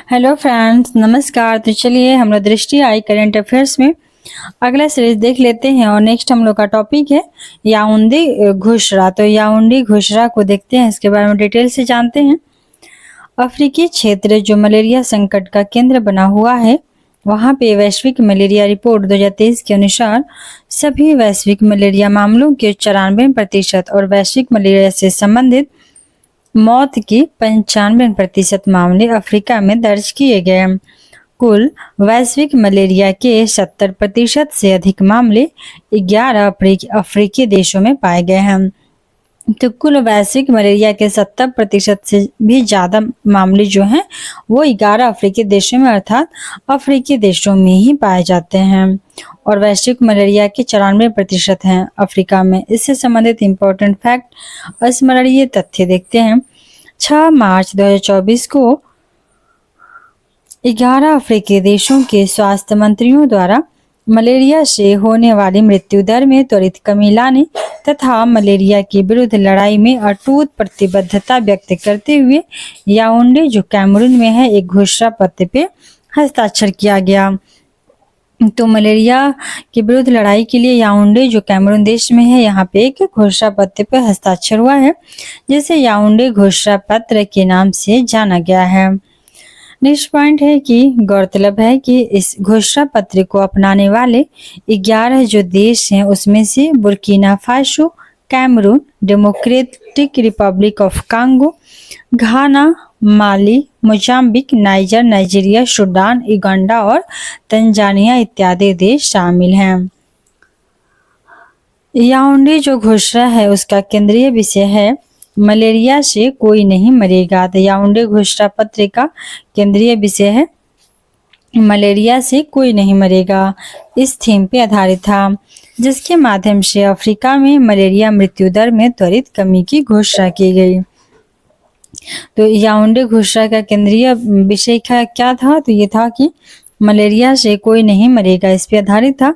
Hello friends, नमस्कार। तो चलिए हम लोग दृष्टि आई करंट अफेयर्स में अगला सीरीज देख लेते हैं और नेक्स्ट हम लोग का टॉपिक है याओंडे घुसरा। तो याओंडे घुसरा को देखते हैं, इसके बारे में डिटेल से जानते हैं। अफ्रीकी क्षेत्र जो मलेरिया संकट का केंद्र बना हुआ है, वहाँ पे वैश्विक मलेरिया रिपोर्ट 2023 के अनुसार सभी वैश्विक मलेरिया मामलों के 94% और वैश्विक मलेरिया से संबंधित मौत के 95% मामले अफ्रीका में दर्ज किए गए। कुल वैश्विक मलेरिया के 70% से अधिक मामले 11 अफ्रीकी देशों में पाए गए हैं। तो कुल वैश्विक मलेरिया के 70% से भी ज्यादा मामले जो हैं वो 11 अफ्रीकी देशों में अर्थात अफ्रीकी देशों में ही पाए जाते हैं और वैश्विक मलेरिया के 94% हैं अफ्रीका में। इससे संबंधित इम्पोर्टेंट फैक्ट अस्मरणीय तथ्य देखते हैं। 6 मार्च 2024 को 11 अफ्रीकी देशों के स्वास्थ्य मंत्रियों द्वारा मलेरिया से होने वाली मृत्यु दर में त्वरित कमी लाने तथा मलेरिया के विरुद्ध लड़ाई में अटूट प्रतिबद्धता व्यक्त करते हुए याओंडे जो कैमरून में है एक घोषणा पत्र पे हस्ताक्षर किया गया। तो मलेरिया के विरुद्ध लड़ाई के लिए याओंडे जो कैमरून देश में है यहाँ पे एक घोषणा पत्र पे हस्ताक्षर हुआ है, जिसे याओंडे घोषणा पत्र के नाम से जाना गया है। नेक्स्ट पॉइंट है कि गौरतलब है कि इस घोषणा पत्र को अपनाने वाले 11 जो देश हैं उसमें से Burkina Faso, Cameroon, Democratic Republic of Congo, Ghana, Mali, Mozambique, Niger, Nigeria, Sudan, Uganda और तंजानिया इत्यादि देश शामिल हैं। याओंडे जो घोषणा है उसका केंद्रीय विषय है मलेरिया से कोई नहीं मरेगा। तो याओंडे घोषणा पत्र का केंद्रीय विषय है मलेरिया से कोई नहीं मरेगा। इस थीम पे आधारित था, जिसके माध्यम से अफ्रीका में मलेरिया मृत्यु दर में त्वरित कमी की घोषणा की गई। तो याओंडे घोषणा का केंद्रीय विषय क्या था? तो ये था कि मलेरिया से कोई नहीं मरेगा, इस पे आधारित था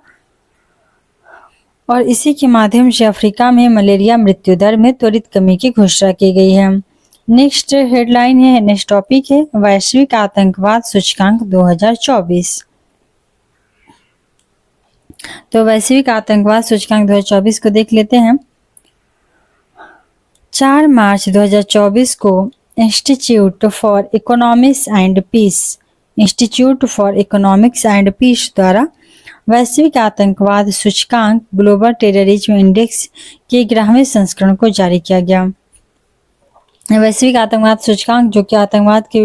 और इसी के माध्यम से अफ्रीका में मलेरिया मृत्यु दर में त्वरित कमी की घोषणा की गई है। नेक्स्ट हेडलाइन है, नेक्स्ट टॉपिक है वैश्विक आतंकवाद सूचकांक 2024। तो वैश्विक आतंकवाद सूचकांक 2024 को देख लेते हैं। 4 मार्च 2024 को Institute for Economics and Peace द्वारा वैश्विक आतंकवाद सूचकांक ग्लोबल टेररिज्म इंडेक्स के 11वें संस्करण को जारी किया गया। वैश्विक आतंकवाद सूचकांक जो कि आतंकवाद के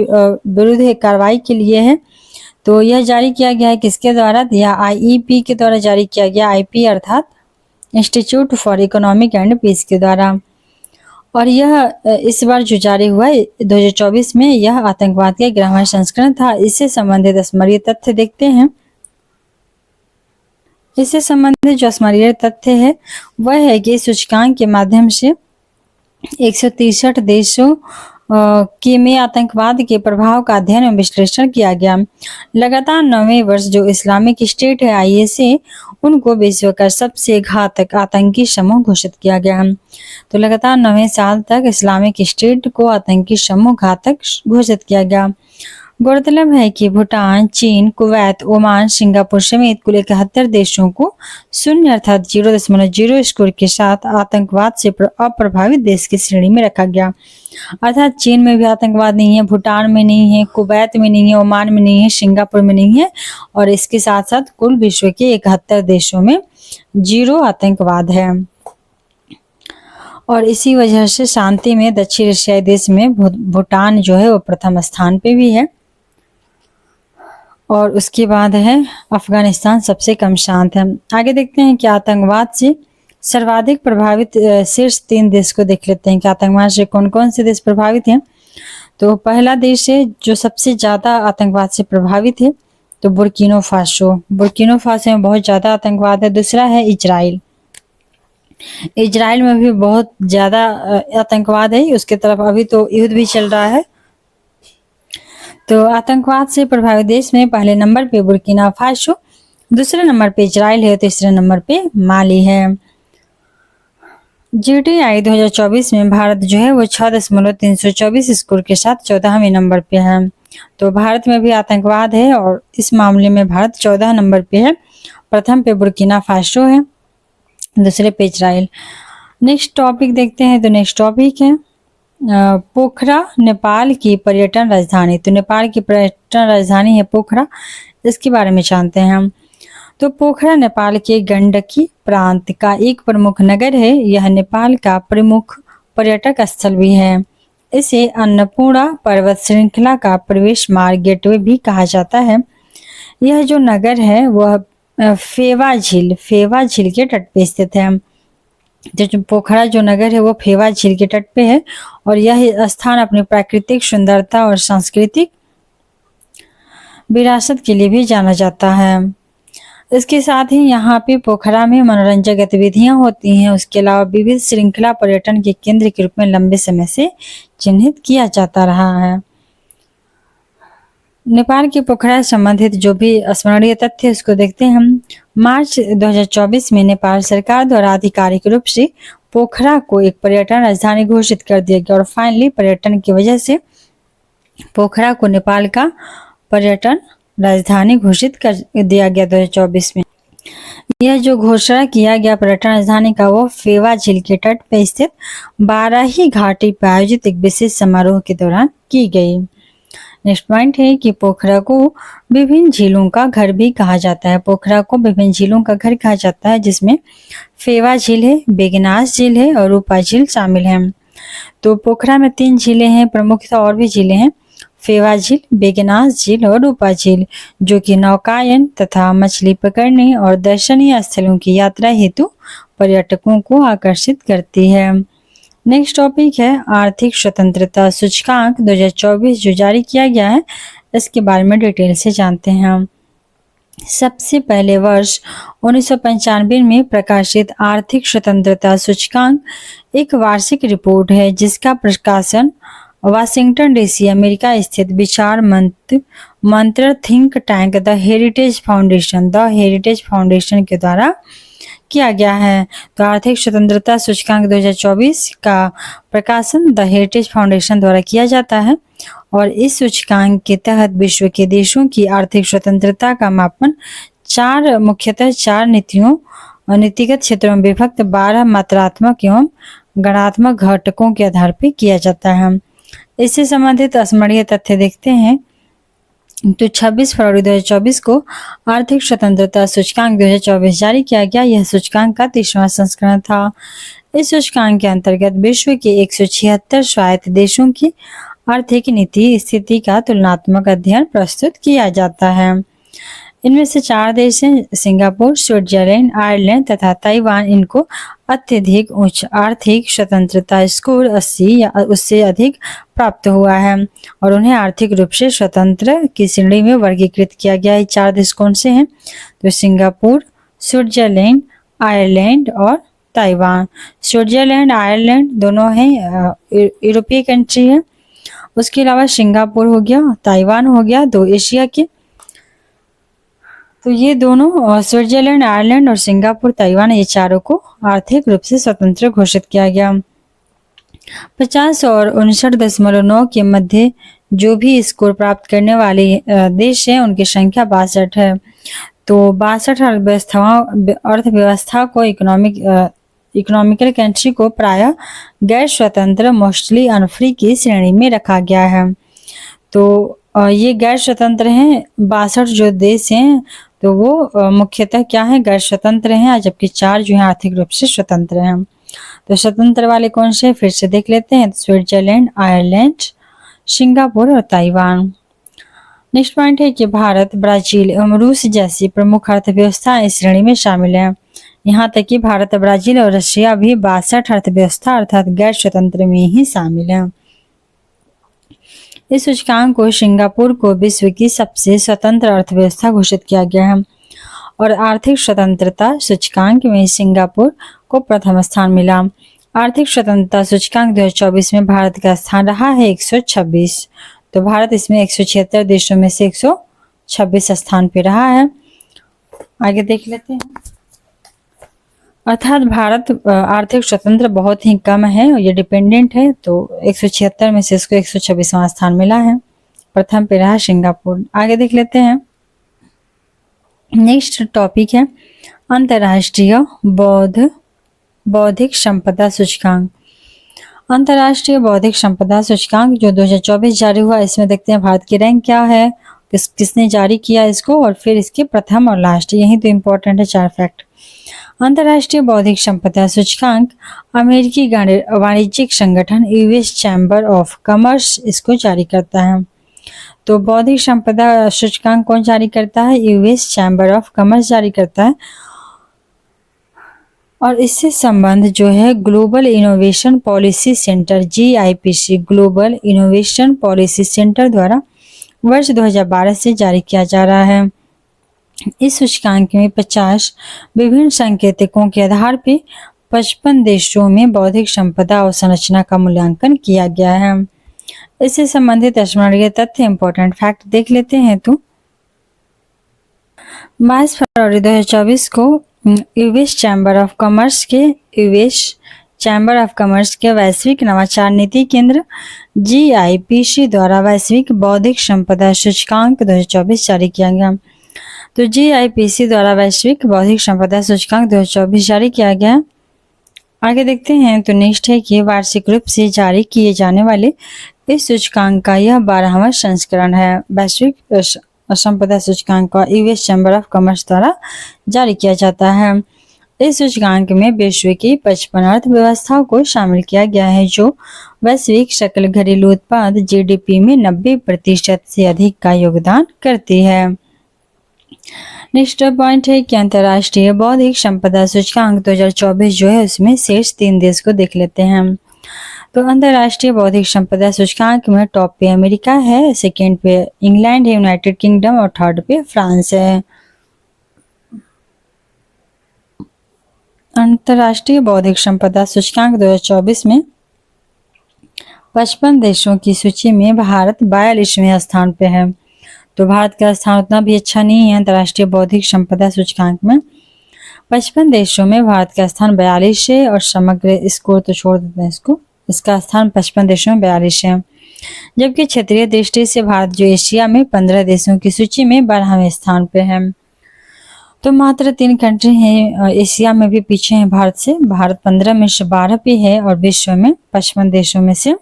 विरुद्ध कार्रवाई के लिए है, तो यह जारी किया गया है किसके द्वारा? यह IEP के द्वारा जारी किया गया। IP अर्थात Institute for Economic and Peace के द्वारा। और यह इस बार जो जारी हुआ है 2024 में, यह आतंकवाद का 11वां संस्करण था। इससे संबंधित स्मरणीय तथ्य देखते हैं। इससे संबंधित जो स्मरणीय तथ्य है वह है कि सूचकांक के माध्यम से 163 देशों के में आतंकवाद के प्रभाव का अध्ययन एवं विश्लेषण किया गया। लगातार 9वें वर्ष जो इस्लामिक स्टेट है ISA, उनको विश्व का सबसे घातक आतंकी समूह घोषित किया गया। तो लगातार 9वें साल तक इस्लामिक स्टेट को आतंकी समूह घातक घोषित किया गया। गौरतलब है कि भूटान, चीन, कुवैत, ओमान, सिंगापुर समेत कुल 71 देशों को 0 अर्थात 0.0 स्कोर के साथ आतंकवाद से अप्रभावित देश की श्रेणी में रखा गया। अर्थात चीन में भी आतंकवाद नहीं है, भूटान में नहीं है, कुवैत में नहीं है, ओमान में नहीं है, सिंगापुर में नहीं है और इसके साथ साथ कुल विश्व के 71 देशों में 0 आतंकवाद है। और इसी वजह से शांति में दक्षिण एशियाई देश में भूटान जो है वो प्रथम स्थान पे भी है और उसके बाद है अफगानिस्तान सबसे कम शांत है। आगे देखते हैं कि आतंकवाद से सर्वाधिक प्रभावित शीर्ष 3 देश को देख लेते हैं कि आतंकवाद से कौन कौन से देश प्रभावित हैं। तो पहला देश है जो सबसे ज्यादा आतंकवाद से प्रभावित है, तो बुर्किना फासो में बहुत ज्यादा आतंकवाद है। दूसरा है इजराइल में भी बहुत ज्यादा आतंकवाद है, उसके तरफ अभी तो युद्ध भी चल रहा है। तो आतंकवाद से प्रभावित देश में पहले नंबर पे बुर्किना फासो, दूसरे नंबर पे इजराइल है, तीसरे नंबर पे माली है। GDI 2024 में भारत जो है वो 6.324 स्कोर के साथ 14वें नंबर पे है। तो भारत में भी आतंकवाद है और इस मामले में भारत 14 नंबर पे है, प्रथम पे बुर्किना फासो है, दूसरे पे इजराइल। नेक्स्ट टॉपिक देखते हैं। तो नेक्स्ट टॉपिक है पोखरा नेपाल की पर्यटन राजधानी। तो नेपाल की पर्यटन राजधानी है पोखरा, इसके बारे में जानते हैं हम। तो पोखरा नेपाल के गंडकी प्रांत का एक प्रमुख नगर है। यह नेपाल का प्रमुख पर्यटक स्थल भी है। इसे अन्नपूर्णा पर्वत श्रृंखला का प्रवेश मार्ग गेटवे भी कहा जाता है। यह जो नगर है वह फेवा झील के तट पे स्थित है। जो पोखरा जो नगर है वो फेवा झील के तट पे है और यह स्थान अपनी प्राकृतिक सुंदरता और सांस्कृतिक विरासत के लिए भी जाना जाता है। इसके साथ ही यहाँ पे पोखरा में मनोरंजक गतिविधियां होती हैं। उसके अलावा विविध श्रृंखला पर्यटन के केंद्र के रूप में लंबे समय से चिन्हित किया जाता रहा है। नेपाल के पोखरा से संबंधित जो भी स्मरणीय तथ्य उसको देखते हैं हम। मार्च 2024 में नेपाल सरकार द्वारा आधिकारिक रूप से पोखरा को एक पर्यटन राजधानी घोषित कर दिया गया और फाइनली पर्यटन की वजह से पोखरा को नेपाल का पर्यटन राजधानी घोषित कर दिया गया 2024 में। यह जो घोषणा किया गया पर्यटन राजधानी का वो फेवा झील के तट पर स्थित बाराही घाटी पर आयोजित एक विशेष समारोह के दौरान की गई। नेक्स्ट पॉइंट है कि पोखरा को विभिन्न झीलों का घर भी कहा जाता है। पोखरा को विभिन्न झीलों का घर कहा जाता है, जिसमें फेवा झील है, बेगनास झील है और रूपा झील शामिल है। तो पोखरा में 3 झीलें हैं, प्रमुखतः और भी झीलें हैं, फेवा झील, बेगनास झील और रूपा झील, जो कि नौकायन तथा मछली पकड़ने और दर्शनीय स्थलों की यात्रा हेतु पर्यटकों को आकर्षित करती है। नेक्स्ट टॉपिक है आर्थिक स्वतंत्रता सूचकांक 2024 जो जारी किया गया है, इसके बारे में डिटेल से जानते हैं हम। सबसे पहले वर्ष 1995 में प्रकाशित आर्थिक स्वतंत्रता सूचकांक एक वार्षिक रिपोर्ट है, जिसका प्रकाशन वाशिंगटन डीसी अमेरिका स्थित विचार मंत्र think tank the heritage foundation के द्वारा किया गया है। तो आर्थिक स्वतंत्रता सूचकांक 2024 का प्रकाशन द हेरिटेज फाउंडेशन द्वारा किया जाता है और इस सूचकांक के तहत विश्व के देशों की आर्थिक स्वतंत्रता का मापन मुख्यतः 4 नीतिगत क्षेत्रों में विभक्त 12 मात्रात्मक एवं गणात्मक घटकों के आधार पर किया जाता है। इससे संबंधित स्मरणीय तथ्य देखते हैं। तो 26 फरवरी 2024 को आर्थिक स्वतंत्रता सूचकांक 2024 जारी किया गया। यह सूचकांक का 30वां संस्करण था। इस सूचकांक के अंतर्गत विश्व के 176 स्वायत्त देशों की आर्थिक नीति स्थिति का तुलनात्मक अध्ययन प्रस्तुत किया जाता है। इनमें से 4 देश हैं, सिंगापुर, स्विट्जरलैंड, आयरलैंड तथा ताइवान। इनको अत्यधिक उच्च आर्थिक स्वतंत्रता स्कोर 80 या उससे अधिक प्राप्त हुआ है और उन्हें आर्थिक रूप से स्वतंत्र की श्रेणी में वर्गीकृत किया गया है। 4 देश कौन से हैं? तो सिंगापुर, स्विट्जरलैंड, आयरलैंड और ताइवान। स्विट्जरलैंड, आयरलैंड दोनों हैं यूरोपीय कंट्री है। उसके अलावा सिंगापुर हो गया, ताइवान हो गया, 2 एशिया के। तो ये दोनों स्विट्जरलैंड, आयरलैंड और सिंगापुर, ताइवान, ये चारों को आर्थिक रूप से स्वतंत्र घोषित किया गया। 50 और 59.9 के मध्य जो भी स्कोर प्राप्त करने वाले देश हैं उनकी संख्या 62 है। तो 62 अर्थव्यवस्था को इकोनॉमिकल कंट्री को प्राय गैर स्वतंत्र मोस्टली अनफ्री की श्रेणी में रखा गया है। तो ये गैर स्वतंत्र हैं 62 जो देश हैं, तो वो मुख्यतः क्या है? गैर स्वतंत्र हैं, जबकि 4 जो है आर्थिक रूप से स्वतंत्र हैं। तो स्वतंत्र वाले कौन से फिर से देख लेते हैं। स्विट्जरलैंड, आयरलैंड, सिंगापुर और ताइवान। नेक्स्ट पॉइंट है कि भारत, ब्राजील एवं रूस जैसी प्रमुख अर्थव्यवस्था इस श्रेणी में शामिल है। यहाँ तक कि भारत, ब्राजील और रशिया भी 62 अर्थव्यवस्था अर्थात गैर स्वतंत्र में ही शामिल है। इस सूचकांक को सिंगापुर को विश्व की सबसे स्वतंत्र अर्थव्यवस्था घोषित किया गया है और आर्थिक स्वतंत्रता सूचकांक में सिंगापुर को प्रथम स्थान मिला। आर्थिक स्वतंत्रता सूचकांक 2024 में भारत का स्थान रहा है 126। तो भारत इसमें 176 देशों में से 126 स्थान पे रहा है। आगे देख लेते हैं। अर्थात भारत आर्थिक स्वतंत्र बहुत ही कम है और ये डिपेंडेंट है। तो 176 में से इसको 126वां स्थान मिला है। प्रथम पे रहा सिंगापुर। आगे देख लेते हैं। नेक्स्ट टॉपिक है अंतर्राष्ट्रीय बौद्धिक संपदा सूचकांक। अंतर्राष्ट्रीय बौद्धिक संपदा सूचकांक जो 2024 जारी हुआ, इसमें देखते हैं भारत की रैंक क्या है, किसने जारी किया इसको, और फिर इसके प्रथम और लास्ट, यही तो इम्पोर्टेंट है 4 फैक्ट। अंतर्राष्ट्रीय बौद्धिक संपदा सूचकांक अमेरिकी वाणिज्यिक संगठन यूएस चैम्बर ऑफ कॉमर्स इसको जारी करता है। तो बौद्धिक संपदा सूचकांक कौन जारी करता है? यूएस चैम्बर ऑफ कॉमर्स जारी करता है। और इससे संबंध जो है global innovation policy centre GIPC global innovation policy centre द्वारा वर्ष 2012 से जारी किया जा रहा है। इस सूचकांक में 50 विभिन्न संकेतकों के आधार पर 55 देशों में बौद्धिक संपदा अवसंरचना का मूल्यांकन किया गया है। इससे संबंधित स्मरणीय तथ्य इंपॉर्टेंट फैक्ट देख लेते हैं। तो 22 फरवरी 2024 को यूएस चैम्बर ऑफ कॉमर्स के वैश्विक नवाचार नीति केंद्र GIPC द्वारा वैश्विक बौद्धिक संपदा सूचकांक 2024 जारी किया गया। तो GIPC द्वारा वैश्विक बौद्धिक संपदा सूचकांक 2024 जारी किया गया। आगे देखते हैं। तो नेक्स्ट है कि वार्षिक रूप से जारी किए जाने वाले इस सूचकांक का यह 12वां संस्करण है। वैश्विक संपदा सूचकांक का यूएस चैम्बर ऑफ कॉमर्स द्वारा जारी किया जाता है। इस सूचकांक में विश्व की 55 अर्थव्यवस्थाओं को शामिल किया गया है जो वैश्विक सकल घरेलू उत्पाद GDP में 90% से अधिक का योगदान करती है। नेक्स्ट पॉइंट है कि अंतर्राष्ट्रीय बौद्धिक संपदा सूचकांक 2024 जो है उसमें शीर्ष 3 देश को देख लेते हैं। तो अंतर्राष्ट्रीय बौद्धिक संपदा सूचकांक में टॉप पे अमेरिका है, सेकेंड पे इंग्लैंड है, यूनाइटेड किंगडम, और थर्ड पे फ्रांस है। अंतर्राष्ट्रीय बौद्धिक संपदा सूचकांक 2024 में 55 देशों की सूची में भारत 42वें स्थान पे है। तो भारत का स्थान उतना भी अच्छा नहीं है अंतर्राष्ट्रीय बौद्धिक संपदा सूचकांक में। 55 देशों में भारत का स्थान 42 है, और समग्र स्कोर तो छोड़ देते हैं इसको, इसका स्थान 55 देशों में 42 है। जबकि क्षेत्रीय दृष्टि से भारत जो एशिया में 15 देशों की सूची में 12वें स्थान पे है। तो मात्र 3 कंट्री हैं एशिया में भी पीछे हैं भारत से। भारत 15 में से 12 पे है, और विश्व में 55 देशों में से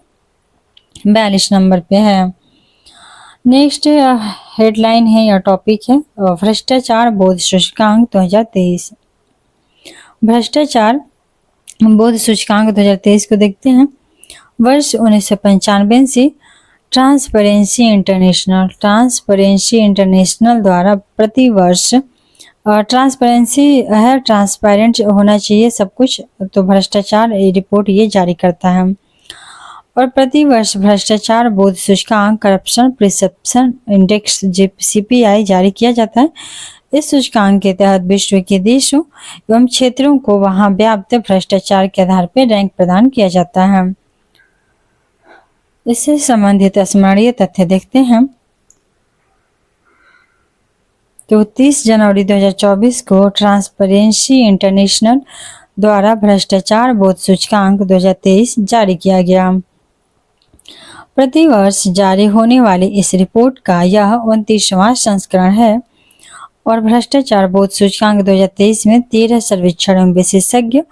42 नंबर पे है। नेक्स्ट हेडलाइन है या टॉपिक है भ्रष्टाचार बोध सूचकांक 2023। भ्रष्टाचार बोध सूचकांक 2023 को देखते हैं। वर्ष 1995 से ट्रांसपेरेंसी इंटरनेशनल द्वारा प्रति वर्ष ट्रांसपेरेंसी है, ट्रांसपेरेंट होना चाहिए सब कुछ, तो भ्रष्टाचार रिपोर्ट ये जारी करता है। और प्रति वर्ष भ्रष्टाचार बोध सूचकांक करप्शन परसेप्शन इंडेक्स CPI जारी किया जाता है। इस सूचकांक के तहत विश्व के देशों एवं क्षेत्रों को वहां व्याप्त भ्रष्टाचार के आधार पर रैंक प्रदान किया जाता है। इससे संबंधित स्मरणीय तथ्य देखते हैं। तो 30 जनवरी 2024 को ट्रांसपेरेंसी इंटरनेशनल द्वारा भ्रष्टाचार बोध सूचकांक 2023 जारी किया गया। प्रतिवर्ष जारी होने वाली इस रिपोर्ट का यह 29वां संस्करण है, और भ्रष्टाचार बोध सूचकांक 2023 में 13 सर्वेक्षण एवं विशेषज्ञ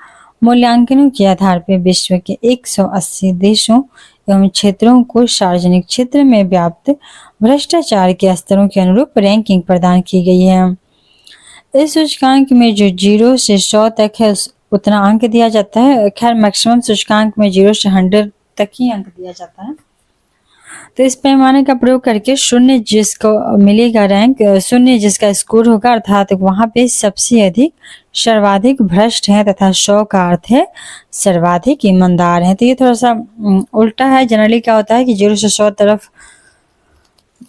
मूल्यांकनों के आधार पर विश्व के 180 देशों एवं क्षेत्रों को सार्वजनिक क्षेत्र में व्याप्त भ्रष्टाचार के स्तरों के अनुरूप रैंकिंग प्रदान की गई है। इस सूचकांक में जो 0 से 100 तक है उतना अंक दिया जाता है। खैर मैक्सिमम सूचकांक में 0 से 100 तक ही अंक दिया जाता है। तो इस पैमाने का प्रयोग करके 0 जिसको मिलेगा रैंक, 0 जिसका स्कोर होगा अर्थात वहां पे सबसे अधिक सर्वाधिक भ्रष्ट है, तथा 100 का अर्थ है सर्वाधिक ईमानदार है। तो ये थोड़ा सा उल्टा है। जनरली क्या होता है कि 0 से 100 तरफ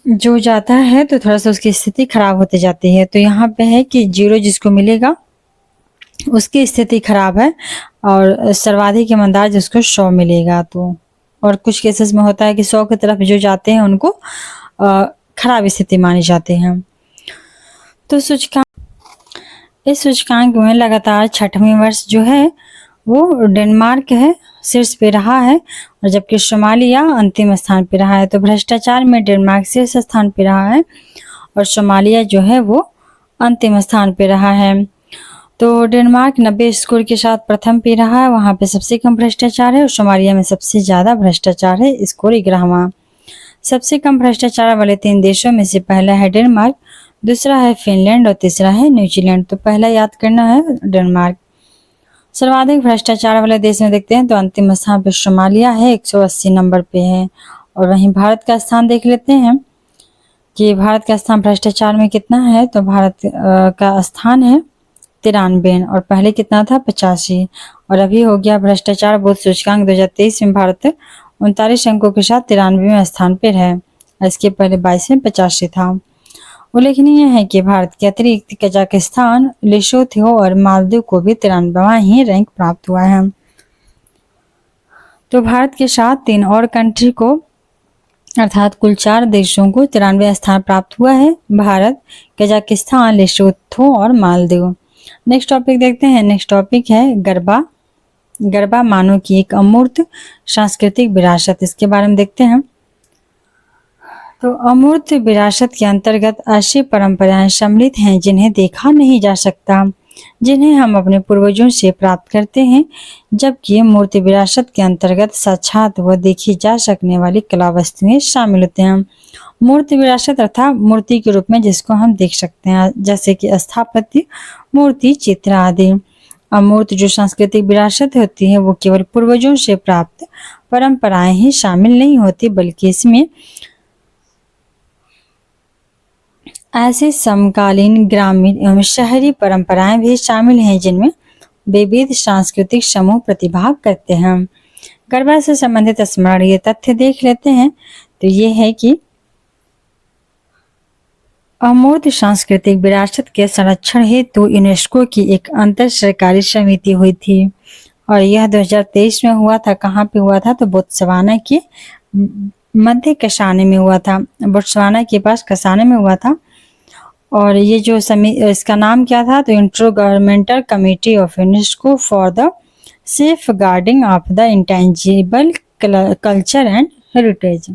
जो जाता है तो थोड़ा सा उसकी स्थिति खराब होती जाती है। तो यहाँ पे है कि 0 जिसको मिलेगा उसकी स्थिति खराब है, और सर्वाधिक ईमानदार जिसको 100 मिलेगा। तो और कुछ केसेस में होता है कि 100 की तरफ जो जाते हैं उनको खराब स्थिति मानी जाती है। तो इस सूचकांक में लगातार 6वें वर्ष जो है वो डेनमार्क है शीर्ष पे रहा है और जबकि सोमालिया अंतिम स्थान पे रहा है। तो भ्रष्टाचार में डेनमार्क शीर्ष स्थान पे रहा है और सोमालिया जो है वो अंतिम स्थान पे रहा है। तो डेनमार्क 90 स्कोर के साथ प्रथम पे रहा है, वहाँ पे सबसे कम भ्रष्टाचार है और सोमालिया में सबसे ज़्यादा भ्रष्टाचार है, स्कोर 11वां। सबसे कम भ्रष्टाचार वाले 3 देशों में से पहला है डेनमार्क, दूसरा है फिनलैंड और तीसरा है न्यूजीलैंड। तो पहला याद करना है डेनमार्क। सर्वाधिक भ्रष्टाचार वाले देश में देखते हैं तो अंतिम स्थान पे सोमालिया है, 180 नंबर पे है। और वहीं भारत का स्थान देख लेते हैं कि भारत का स्थान भ्रष्टाचार में कितना है। तो भारत का स्थान है 93 और पहले कितना था 85। और अभी हो गया भ्रष्टाचार बोध सूचकांक 2023 में भारत 39 अंकों के साथ 93वें स्थान पर है। इसके पहले 22 में 85 था। उल्लेखनीय है कि भारत के अतिरिक्त कजाकिस्तान, लेसोथो और मालदीव को भी 93वां ही रैंक प्राप्त हुआ है। तो भारत के साथ 3 और कंट्री को अर्थात कुल 4 देशों को 93वां स्थान प्राप्त हुआ है, भारत, कजाकिस्तान, लेसोथो और मालदीव। नेक्स्ट टॉपिक देखते हैं। नेक्स्ट टॉपिक है गरबा। गरबा मानव की एक अमूर्त सांस्कृतिक विरासत, इसके बारे में देखते हैं। तो अमूर्त विरासत के अंतर्गत ऐसी परंपराएं सम्मिलित हैं जिन्हें देखा नहीं जा सकता, जिन्हें हम अपने पूर्वजों से प्राप्त करते हैं, जबकि मूर्त विरासत के अंतर्गत साक्षात व देखी जा सकने वाली कला वस्तुएं शामिल होते हैं। मूर्त विरासत अर्थात मूर्ति के रूप में जिसको हम देख सकते हैं, जैसे कि स्थापत्य, मूर्ति, चित्र आदि। अमूर्त जो सांस्कृतिक विरासत होती है वो केवल पूर्वजों से प्राप्त परंपराएं ही शामिल नहीं होती, बल्कि इसमें ऐसे समकालीन ग्रामीण एवं शहरी परंपराएं भी शामिल हैं जिनमें विविध सांस्कृतिक समूह प्रतिभाग करते हैं। गरबा से संबंधित स्मरणीय तथ्य देख लेते हैं। तो ये है कि अमूर्त सांस्कृतिक विरासत के संरक्षण हेतु यूनेस्को की एक अंतर सरकारी समिति हुई थी और यह 2023 में हुआ था। कहाँ पे हुआ था? तो बोत्सवाना के मध्य कसाने में हुआ था, बोत्सवाना के पास कसाने में हुआ था। और ये जो इसका नाम क्या था? तो intergovernmental committee of UNESCO for the safeguarding of the intangible culture and heritage.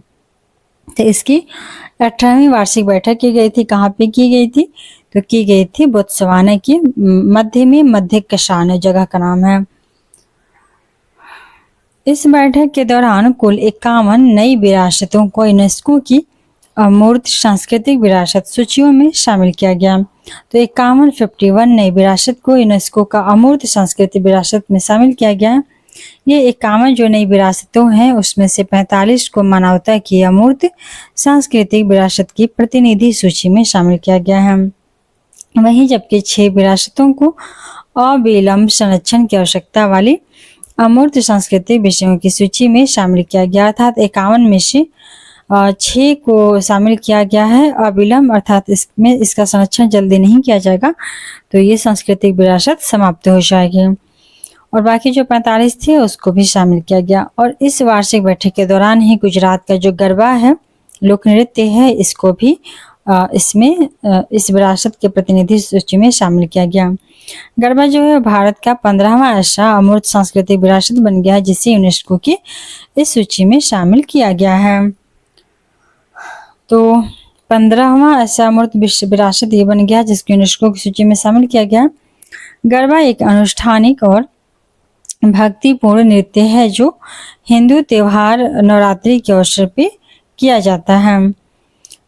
तो इसकी 18वीं वार्षिक बैठक की गई थी। कहाँ पे की गई थी? तो की गई थी बोत्सवाना के मध्य में, मध्य कसाने जगह का नाम है। इस बैठक के दौरान कुल 51 नई विरासतों को यूनेस्को की अमूर्त सांस्कृतिक विरासत सूचियों में शामिल किया गया। तो 51 नई विरासत को यूनेस्को का अमूर्त सांस्कृतिक विरासत में शामिल किया गया। ये 51 जो नई विरासतों हैं उसमें से 45 को मानवता की अमूर्त सांस्कृतिक विरासत की प्रतिनिधि सूची में शामिल किया गया है। वहीं जबकि 6 विरासतों को अविलंब संरक्षण की आवश्यकता वाली अमूर्त सांस्कृतिक विषयों की सूची में शामिल किया गया, अर्थात 51 में से 6 को शामिल किया गया है अविलंब, अर्थात इसमें इसका संरक्षण जल्दी नहीं किया जाएगा तो ये सांस्कृतिक विरासत समाप्त हो जाएगी। और बाकी जो 45 थे उसको भी शामिल किया गया। और इस वार्षिक बैठक के दौरान ही गुजरात का जो गरबा है, लोक नृत्य है, इसको भी इसमें इस विरासत के प्रतिनिधि सूची में शामिल किया गया। गरबा जो है भारत का 15वां ऐसा अमूर्त सांस्कृतिक विरासत बन गया है जिसे यूनेस्को की इस सूची में शामिल किया गया है। तो 15वां ऐसा अमूर्त विश्व विरासत ये बन गया जिसको यूनेस्को की सूची में शामिल किया गया। गरबा एक अनुष्ठानिक और भक्तिपूर्ण नृत्य है जो हिंदू त्योहार नवरात्रि के अवसर पे किया जाता है।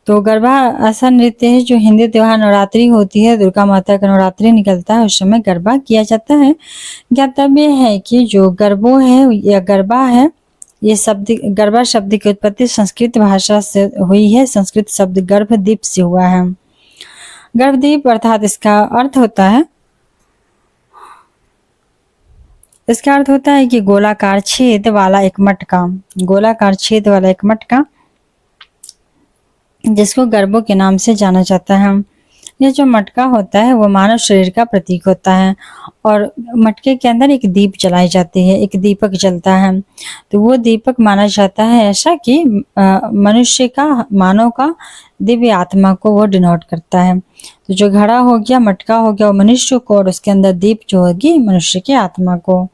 तो गरबा ऐसा नृत्य है जो हिंदू त्योहार नवरात्रि होती है, दुर्गा माता का नवरात्रि निकलता है, उस समय गरबा किया जाता है। ज्ञातव्य है कि जो गरबो है या गरबा है, ये शब्द गरबा शब्द की उत्पत्ति संस्कृत भाषा से हुई है। संस्कृत शब्द गर्भदीप से हुआ है। गर्भदीप अर्थात इसका अर्थ होता है कि गोलाकार छेद वाला एक मटका, गोलाकार छेद वाला एक मटका जिसको गर्भो के नाम से जाना जाता है। यह जो मटका होता है वो मानव शरीर का प्रतीक होता है और मटके के अंदर एक दीप जलाई जाती है, एक दीपक जलता है। तो वो दीपक माना जाता है ऐसा कि मनुष्य का, मानव का दिव्य आत्मा को वो डिनोट करता है। तो जो घड़ा हो गया, मटका हो गया वो मनुष्य को, और उसके अंदर दीप जो होगी मनुष्य की आत्मा को।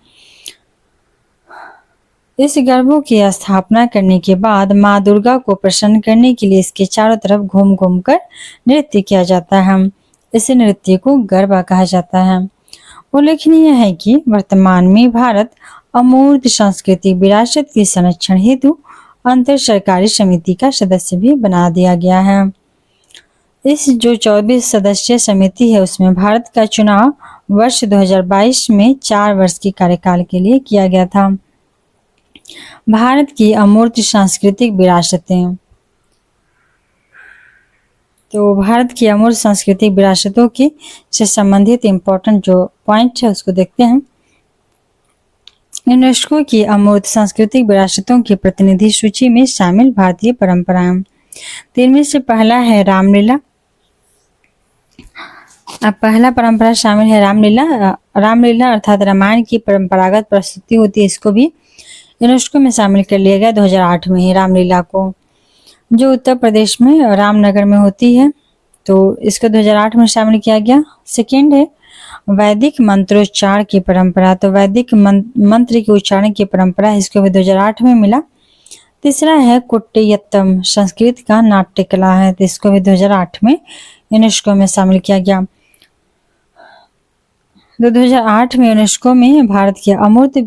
इस गर्भों की स्थापना करने के बाद माँ दुर्गा को प्रसन्न करने के लिए इसके चारों तरफ घूम घूम कर नृत्य किया जाता है। इस नृत्य को गरबा कहा जाता है। उल्लेखनीय है कि वर्तमान में भारत अमूर्त सांस्कृतिक विरासत के संरक्षण हेतु अंतर सरकारी समिति का सदस्य भी बना दिया गया है। इस जो 24 सदस्यीय समिति है उसमें भारत का चुनाव वर्ष 2022 में 4 वर्ष के कार्यकाल के लिए किया गया था। भारत की अमूर्त सांस्कृतिक विरासतें, तो भारत की अमूर्त सांस्कृतिक विरासतों की से संबंधित इम्पोर्टेंट जो पॉइंट है उसको देखते हैं। यूनेस्को की अमूर्त सांस्कृतिक विरासतों की प्रतिनिधि सूची में शामिल भारतीय परंपराएं। तो इनमें से पहला है रामलीला। अब पहला परंपरा शामिल है रामलीला। रामलीला अर्थात रामायण की परंपरागत प्रस्तुति होती है, इसको भी यूनेस्को में शामिल कर लिया गया 2008 में ही रामलीला को, जो उत्तर प्रदेश में रामनगर में होती है, तो इसको 2008 में शामिल किया गया। सेकेंड है वैदिक मंत्रोच्चार की परंपरा। तो वैदिक मंत्र के उच्चारण की परंपरा है, इसको भी 2008 में मिला। तीसरा है कुट्टियत्तम, संस्कृत का नाट्य कला है, तो इसको भी 2008 में यूनेस्को में शामिल किया गया। 2008 में यूनेस्को में भारत की अमूर्त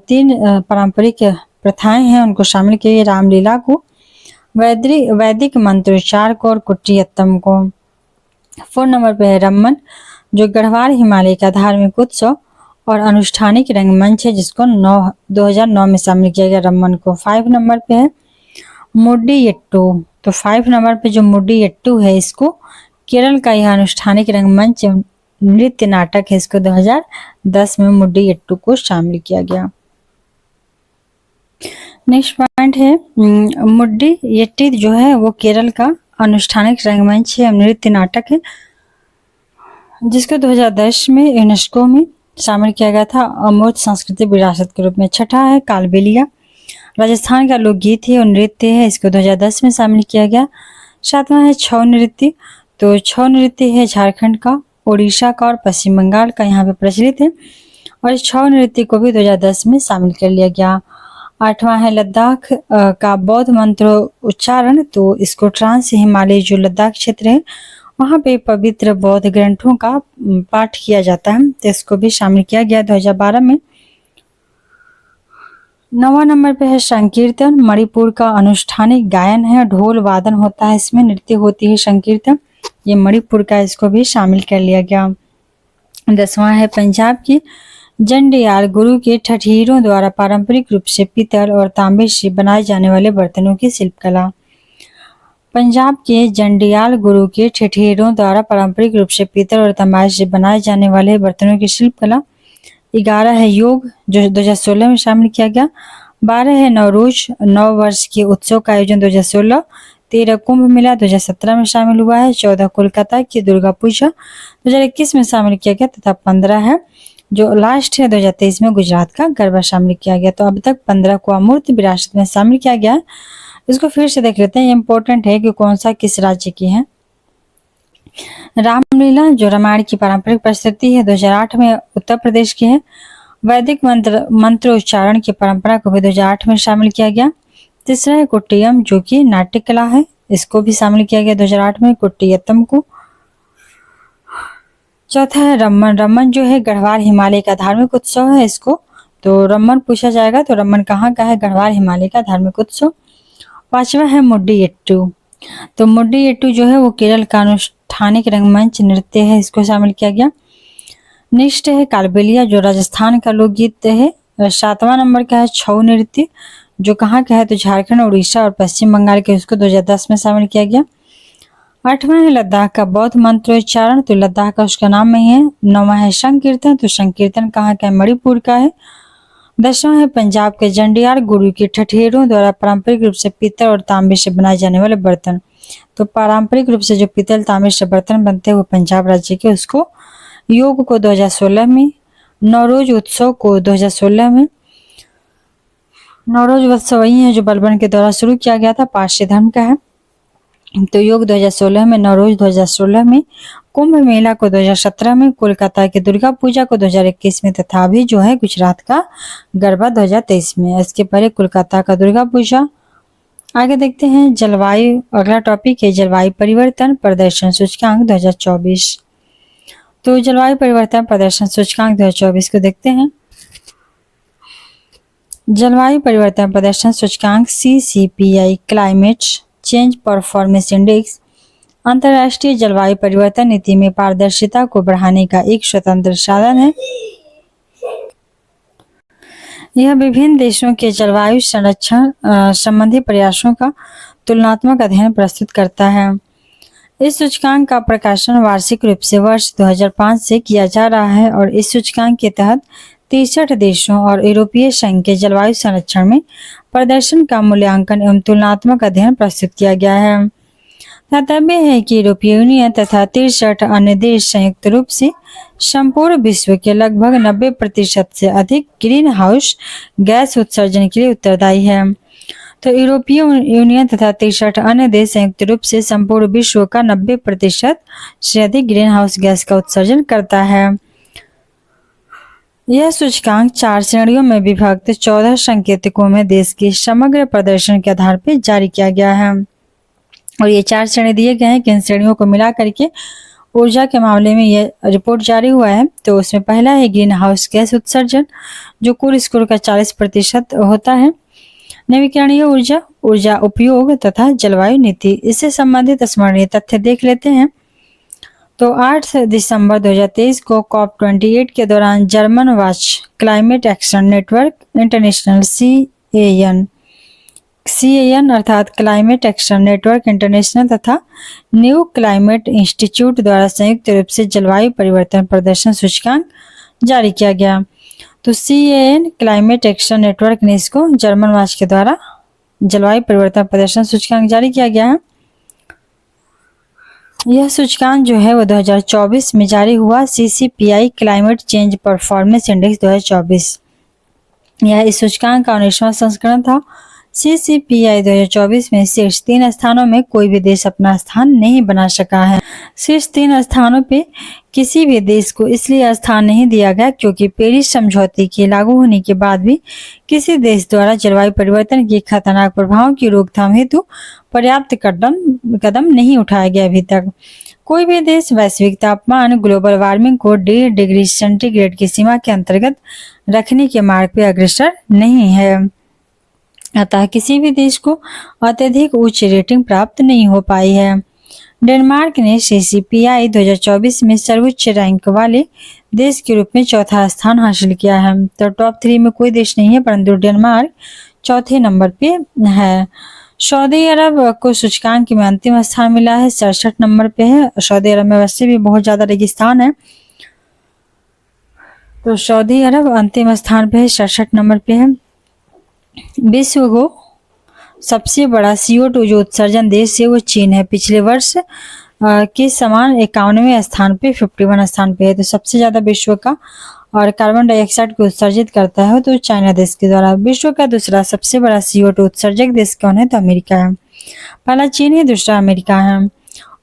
3 पारंपरिक प्रथाएं हैं, उनको शामिल किया गया, रामलीला को, वैदिक मंत्रोच्चार को और कुट्टियत्तम को। 4 नंबर पे है रम्मन, जो गढ़वाल हिमालय का धार्मिक उत्सव और अनुष्ठानिक रंगमंच है, जिसको 2009 में शामिल किया गया रम्मन को। 5 नंबर पे है मुड्डियट्टू। तो 5 नंबर पे जो मुड्डियट्टू है, इसको केरल का यह अनुष्ठानिक रंगमंच नृत्य नाटक है, इसको 2010 में मुड्डियट्टू को शामिल किया गया। नेक्स्ट पॉइंट है मुड्डियट्टी जो है वो केरल का अनुष्ठानिक रंगमंच है, नृत्य नाटक है, जिसको 2010 में यूनेस्को में शामिल किया गया था अमूर्त सांस्कृतिक विरासत के रूप में। छठा है कालबेलिया, राजस्थान का लोकगीत है और नृत्य है, इसको 2010 में शामिल किया गया। 7वां है छऊ नृत्य। तो छऊ नृत्य है झारखंड का, उड़ीसा का और पश्चिम बंगाल का यहाँ पे प्रचलित है, और इस छऊ नृत्य को भी 2010 में शामिल कर लिया गया। 8वां है लद्दाख का बौद्ध मंत्र उच्चारण। तो इसको ट्रांस हिमालय जो लद्दाख क्षेत्र है वहाँ पे पवित्र बौद्ध ग्रंथों का पाठ किया जाता है, तो इसको भी शामिल किया गया 2012 में। 9वां नंबर पे है संकीर्तन, मणिपुर का अनुष्ठानिक गायन है, ढोल वादन होता है, इसमें नृत्य होती है संकीर्तन, ये मणिपुर का, इसको भी शामिल कर लिया गया। 10वां है पंजाब की जंडियाल गुरु के ठठीरों द्वारा पारंपरिक रूप से पीतल और तांबे से बनाए जाने वाले बर्तनों की शिल्पकला। पंजाब के जंडियाल गुरु के ठठेरों द्वारा पारंपरिक रूप से पीतल और तांबे से बनाए जाने वाले बर्तनों की शिल्पकला। 11 है योग, जो 2016 में शामिल किया गया। 12 है नवरोज, 9 वर्ष के उत्सव का आयोजन 2016। 13 कुंभ मेला 2017 में शामिल हुआ है। 14 कोलकाता की दुर्गा पूजा 2021 में शामिल किया गया, तथा 15 है जो लास्ट है 2023 में गुजरात का गरबा शामिल किया गया। तो अब तक 15 को अमूर्त विरासत में शामिल किया गया है। इसको फिर से देख लेते हैं, ये इंपॉर्टेंट है कि कौन सा किस राज्य की है। रामलीला जो रामायण की पारंपरिक प्रस्तुति है 2008 में उत्तर प्रदेश की है। वैदिक मंत्र उच्चारण की परंपरा को भी 2008 में शामिल किया गया। तीसरा है कुट्टियम जो कि नाट्य कला है, इसको भी शामिल किया गया 2008 में कुट्टियत्तम को। चौथा है रम्मन। रम्मन जो है गढ़वाल हिमालय का धार्मिक उत्सव है, इसको तो रम्मन पूछा जाएगा तो रम्मन कहाँ का है, गढ़वाल हिमालय का धार्मिक उत्सव। 5वां है मुड्डियट्टू। तो मुड्डियट्टू जो है वो केरल का अनुष्ठानिक रंगमंच नृत्य है, इसको शामिल किया गया। नेक्स्ट है कालबेलिया जो राजस्थान का लोकगीत है। 7वां नंबर का है छऊ नृत्य जो कहाँ का है, तो झारखंड, उड़ीसा और पश्चिम बंगाल के, उसको 2010 में शामिल किया गया। 8वां है लद्दाख का बौद्ध मंत्रोच्चारण, तो लद्दाख का उसका नाम में है। 9वां है संकीर्तन, तो संकीर्तन कहाँ का है, मणिपुर का है। 10वां है पंजाब के जंडियाल गुरु के ठठेरों द्वारा पारंपरिक रूप से पीतल और तांबे से बनाए जाने वाले बर्तन। तो पारंपरिक रूप से जो पीतल तांबे से बर्तन बनते हैं वो पंजाब राज्य के, उसको योग को 2016 में, नवरोज उत्सव को 2016 में। नवरोज उत्सव वही है जो बलबन के द्वारा शुरू किया गया था, पारसी धर्म का है। तो योग 2016 में, नवरोज 2016 में, कुंभ मेला को 2017 में, कोलकाता की दुर्गा पूजा को 2021 में तथा अभी जो है गुजरात का गरबा 2023 में। इसके पहले कोलकाता का दुर्गा पूजा। आगे देखते हैं जलवायु, अगला टॉपिक है जलवायु परिवर्तन प्रदर्शन सूचकांक 2024। तो जलवायु परिवर्तन प्रदर्शन सूचकांक 2024 को देखते हैं। जलवायु परिवर्तन प्रदर्शन सूचकांक CCPI climate change performance index अंतर्राष्ट्रीय जलवायु परिवर्तन नीति में पारदर्शिता को बढ़ाने का एक स्वतंत्र साधन है। यह विभिन्न देशों के जलवायु संरक्षण संबंधी प्रयासों का तुलनात्मक अध्ययन प्रस्तुत करता है। इस सूचकांक का प्रकाशन वार्षिक रूप से वर्ष 2005 से किया जा रहा है और इस सूचकांक के तहत 63 देशों और यूरोपीय संघ के जलवायु संरक्षण में प्रदर्शन का मूल्यांकन एवं तुलनात्मक अध्ययन प्रस्तुत किया गया है। तात्पर्य है कि यूरोपीय यूनियन तथा 63 अन्य देश संयुक्त रूप से संपूर्ण विश्व के लगभग 90% से अधिक ग्रीन हाउस गैस उत्सर्जन के लिए उत्तरदायी है। तो यूरोपीय यूनियन तथा 63 अन्य देश संयुक्त रूप से संपूर्ण विश्व का 90% से अधिक ग्रीन हाउस गैस का उत्सर्जन करता है। यह सूचकांक 4 श्रेणियों में विभक्त 14 संकेतकों में देश के समग्र प्रदर्शन के आधार पर जारी किया गया है और ये 4 श्रेणी दिए गए हैं कि इन श्रेणियों को मिला करके ऊर्जा के मामले में यह रिपोर्ट जारी हुआ है। तो उसमें पहला है ग्रीन हाउस गैस उत्सर्जन, जो कुल स्कोर का 40% होता है। नवीकरणीय ऊर्जा, ऊर्जा उपयोग तथा जलवायु नीति, इससे संबंधित स्मरणीय तथ्य देख लेते हैं। तो 8 दिसंबर 2023 को COP28 के दौरान German watch climate action network international CAN अर्थात क्लाइमेट एक्शन नेटवर्क इंटरनेशनल तथा न्यू क्लाइमेट इंस्टीट्यूट द्वारा संयुक्त रूप से जलवायु परिवर्तन प्रदर्शन सूचकांक जारी किया गया। तो CAN क्लाइमेट एक्शन नेटवर्क ने इसको जर्मन वॉच के द्वारा जलवायु परिवर्तन प्रदर्शन सूचकांक जारी किया गया है। यह सूचकांक जो है वो 2024 में जारी हुआ, CCPI climate change performance index 2024। यह इस सूचकांक का 19वां संस्करण था। CCPI 2024 में शीर्ष 3 स्थानों में कोई भी देश अपना स्थान नहीं बना सका है। शीर्ष 3 स्थानों पे किसी भी देश को इसलिए स्थान नहीं दिया गया क्योंकि पेरिस समझौते के लागू होने के बाद भी किसी देश द्वारा जलवायु परिवर्तन के खतरनाक प्रभावों की रोकथाम हेतु पर्याप्त कदम नहीं उठाया गया। अभी तक कोई भी देश वैश्विक तापमान ग्लोबल वार्मिंग को 1.5 डिग्री सेंटीग्रेड की सीमा के अंतर्गत रखने के मार्ग पर अग्रसर नहीं है। अतः किसी भी देश को अत्यधिक उच्च रेटिंग प्राप्त नहीं हो पाई है। डेनमार्क ने CCPI 2024 में सर्वोच्च रैंक वाले देश के रूप में 4था स्थान हासिल किया है। तो टॉप 3 में कोई देश नहीं है, परंतु डेनमार्क 4थे नंबर पे है। सऊदी अरब को सूचकांक में अंतिम स्थान मिला है, 67 नंबर पे है। सऊदी अरब में वैसे भी बहुत ज्यादा रेगिस्तान है, तो सऊदी अरब अंतिम स्थान पे है, 67 नंबर पे है। विश्व को सबसे बड़ा CO2 जो उत्सर्जन देश है वो चीन है। पिछले वर्ष के समान 51वें स्थान पे 51 स्थान पे है। तो सबसे ज्यादा विश्व का और कार्बन डाइऑक्साइड को उत्सर्जित करता है तो चाइना देश के द्वारा। विश्व का दूसरा सबसे बड़ा CO2 उत्सर्जक देश कौन है? तो अमेरिका है। पहला चीन है, दूसरा अमेरिका है।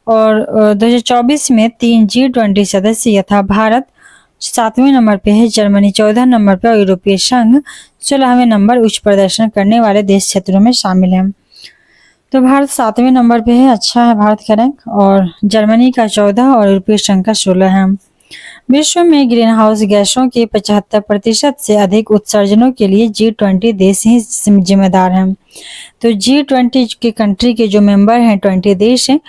और 2024 में 3 G20 सदस्य यथा भारत 7वें नंबर पे है, जर्मनी 14 नंबर पे और यूरोपीय संघ 16वें नंबर उच्च प्रदर्शन करने वाले देश क्षेत्रों में शामिल है। तो भारत 7वें नंबर पे है, अच्छा है भारत का रैंक, और जर्मनी का 14 और यूरोपीय संघ का 16 है। विश्व में ग्रीन हाउस गैसों के 75% से अधिक उत्सर्जनों के लिए G20 देश ही जिम्मेदार हैं। तो G20 के कंट्री के जो मेंबर हैं 20 देश हैं,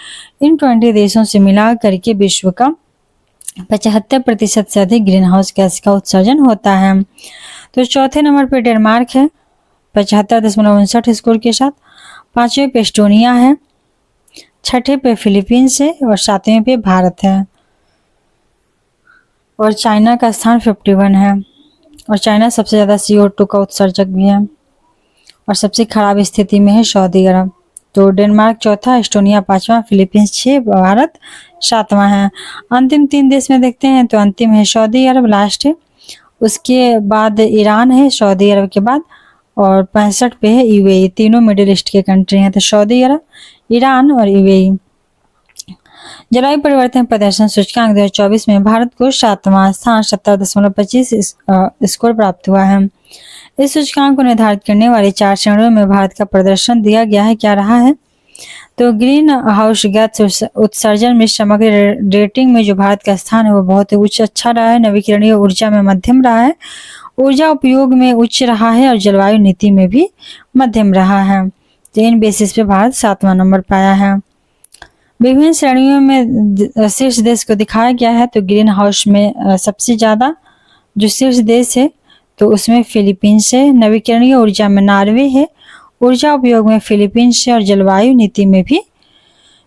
इन 20 देशों से मिला करके विश्व का 75% से अधिक ग्रीन हाउस गैस का उत्सर्जन होता है। तो चौथे नंबर पे डेनमार्क है 75.59 स्कोर के साथ, 5वें पे एस्टोनिया है, 6ठे पे फिलीपींस है और 7वें पे भारत है। और चाइना का स्थान 51 है और चाइना सबसे ज़्यादा CO2 का उत्सर्जक भी है और सबसे खराब स्थिति में है सऊदी अरब। तो डेनमार्क चौथा, एस्टोनिया 5वां, फिलीपींस 6, भारत 7वां है। अंतिम 3 देश में देखते हैं तो अंतिम है सऊदी अरब, लास्ट है, उसके बाद ईरान है सऊदी अरब के बाद, और 65 पे है UAE। तीनों मिडिल ईस्ट के कंट्री हैं, तो सऊदी अरब, ईरान और UAE। जलवायु परिवर्तन प्रदर्शन सूचकांक 2024 में भारत को 7वां स्थान 70.25 स्कोर प्राप्त हुआ है। इस सूचकांक को निर्धारित करने वाली 4 श्रेणियों में भारत का प्रदर्शन दिया गया है। क्या रहा है? तो ग्रीन हाउस गैस उत्सर्जन में समग्र रेटिंग में जो भारत का स्थान है वो बहुत ही उच्च अच्छा रहा है। नवीकरणीय ऊर्जा में मध्यम रहा है, ऊर्जा उपयोग में उच्च रहा है और जलवायु नीति में भी मध्यम रहा है। तो इन बेसिस पे भारत 7वां नंबर पाया है। विभिन्न श्रेणियों में शीर्ष देश को दिखाया गया है। तो ग्रीन हाउस में सबसे ज्यादा जो शीर्ष देश है तो उसमें फिलीपींस है, नवीकरणीय ऊर्जा में नॉर्वे है, ऊर्जा उपयोग में फिलीपींस है और जलवायु नीति में भी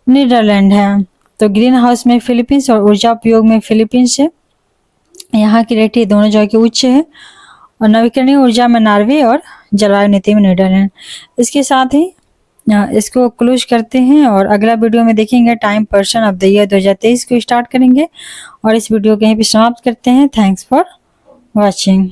नीदरलैंड है। तो ग्रीन हाउस में फिलीपींस और ऊर्जा उपयोग में फिलीपींस है। यहाँ की रेटिंग दोनों जगह की उच्च है और नवीकरणीय ऊर्जा में नॉर्वे और जलवायु नीति में नीदरलैंड। इसके साथ ही इसको क्लोज करते हैं और अगला वीडियो में देखेंगे time person of the year 2023 को स्टार्ट करेंगे और इस वीडियो को यहीं पे समाप्त करते हैं। Thanks for watching.